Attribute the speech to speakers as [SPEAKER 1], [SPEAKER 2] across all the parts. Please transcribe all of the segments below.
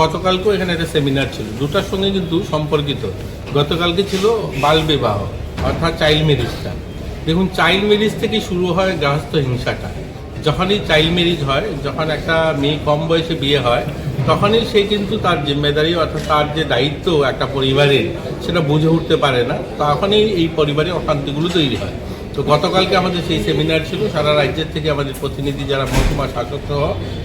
[SPEAKER 1] গতকালকেও এখানে একটা সেমিনার ছিল, দুটার সঙ্গে কিন্তু সম্পর্কিত। গতকালকে ছিল বাল বিবাহ অর্থাৎ চাইল্ড ম্যারেজটা। দেখুন, চাইল্ড ম্যারেজ থেকে শুরু হয় গৃহস্থ হিংসাটা। যখনই চাইল্ড ম্যারেজ হয়, যখন একটা মেয়ে কম বয়সে বিয়ে হয়, তখনই সে কিন্তু তার জিম্মেদারি অর্থাৎ তার যে দায়িত্ব একটা পরিবারের, সেটা বুঝে উঠতে পারে না। তখনই এই পরিবারের অশান্তিগুলো তৈরি হয়। তো গতকালকে আমাদের সেই সেমিনার ছিল। সারা রাজ্যের থেকে আমাদের প্রতিনিধি যারা মহকুমা শাসক সহ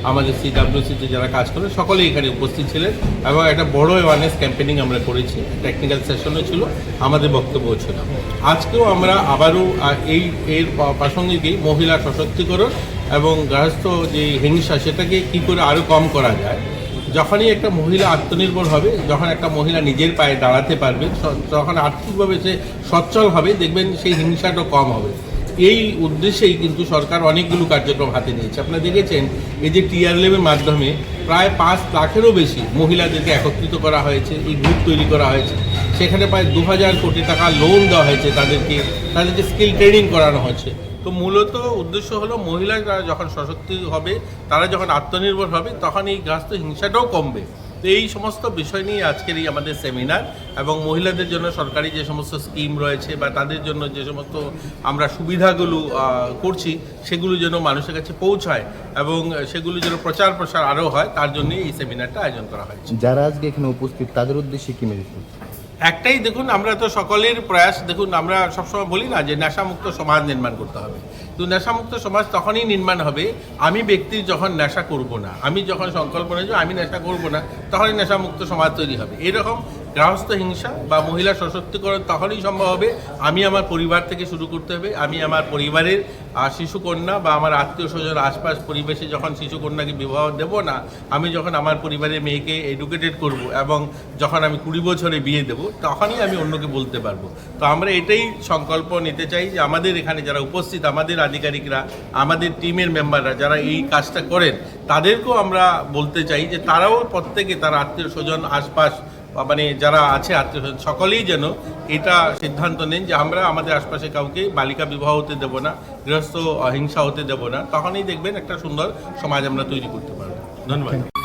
[SPEAKER 1] আমাদের CWCতে যারা কাজ করে সকলেই এখানে উপস্থিত ছিলেন এবং একটা বড় অ্যাওয়ারনেস ক্যাম্পেনিং আমরা করেছি। টেকনিক্যাল সেশনও ছিল, আমাদের বক্তব্য ছিল। আজকেও আমরা আবারও এর প্রাসঙ্গিকই মহিলা সশক্তিকরণ এবং গৃহস্থ যে হিংসা সেটাকে কী করে আরও কম করা যায়। যখনই একটা মহিলা আত্মনির্ভর হবে, যখন একটা মহিলা নিজের পায়ে দাঁড়াতে পারবে, যখন আর্থিকভাবে সে সচ্ছল হবে, দেখবেন সেই হিংসাটা কম হবে। এই উদ্দেশ্যেই কিন্তু সরকার অনেকগুলো কার্যক্রম হাতে নিয়েছে। আপনারা দেখেছেন এই যে TRLM-এর মাধ্যমে প্রায় 5 লাখেরও বেশি মহিলাদেরকে একত্রিত করা হয়েছে, এই গ্রুপ তৈরি করা হয়েছে। সেখানে প্রায় 2000 কোটি টাকা লোন দেওয়া হয়েছে, তাদেরকে স্কিল ট্রেনিং করানো হচ্ছে। তো মূলত উদ্দেশ্য হলো মহিলারা যখন সশক্ত হবে, তারা যখন আত্মনির্ভর হবে, তখন এই গৃহস্থ হিংসাটাও কমবে। তো এই সমস্ত বিষয় নিয়ে আজকের এই আমাদের সেমিনার, এবং মহিলাদের জন্য সরকারি যে সমস্ত স্কিম রয়েছে বা তাদের জন্য যে সমস্ত আমরা সুবিধাগুলো করছি, সেগুলো যেন মানুষের কাছে পৌঁছায় এবং সেগুলো যেন প্রচার প্রসার আরও হয়, তার জন্যই এই সেমিনারটা আয়োজন করা হয়েছে।
[SPEAKER 2] যারা আজকে এখানে উপস্থিত তাদের উদ্দেশ্যে কি মেসেজ?
[SPEAKER 1] একটাই, দেখুন, আমরা তো সকলের প্রয়াস, দেখুন, আমরা সবসময় বলি না যে নেশামুক্ত সমাজ নির্মাণ করতে হবে। তো নেশামুক্ত সমাজ তখনই নির্মাণ হবে আমি ব্যক্তি যখন নেশা করব না, আমি যখন সংকল্প নেব আমি নেশা করব না, তখনই নেশামুক্ত সমাজ তৈরি হবে। এরকম গৃহস্থ হিংসা বা মহিলা সশক্তিকরণ তখনই সম্ভব হবে আমি আমার পরিবার থেকে শুরু করতে হবে। আমি আমার পরিবারের শিশুকন্যা বা আমার আত্মীয় স্বজন আশপাশ পরিবেশে যখন শিশুকন্যাকে বিবাহ দেব না, আমি যখন আমার পরিবারের মেয়েকে এডুকেটেড করব এবং যখন আমি 20 বছরে বিয়ে দেব, তখনই আমি অন্যকে বলতে পারবো। তো আমরা এটাই সংকল্প নিতে চাই যে আমাদের এখানে যারা উপস্থিত, আমাদের আধিকারিকরা, আমাদের টিমের মেম্বাররা যারা এই কাজটা করেন, তাদেরকেও আমরা বলতে চাই যে তারাও প্রত্যেকে তার আত্মীয় স্বজন আশপাশ মানে যারা আছে আত্মীয় স্বজন সকলেই যেন এটা সিদ্ধান্ত নেন যে আমরা আমাদের আশপাশে কাউকে বালিকা বিবাহ হতে দেব না, গৃহস্থ হিংসা হতে দেব না। তখনই দেখবেন একটা সুন্দর সমাজ আমরা তৈরি করতে পারবো। ধন্যবাদ।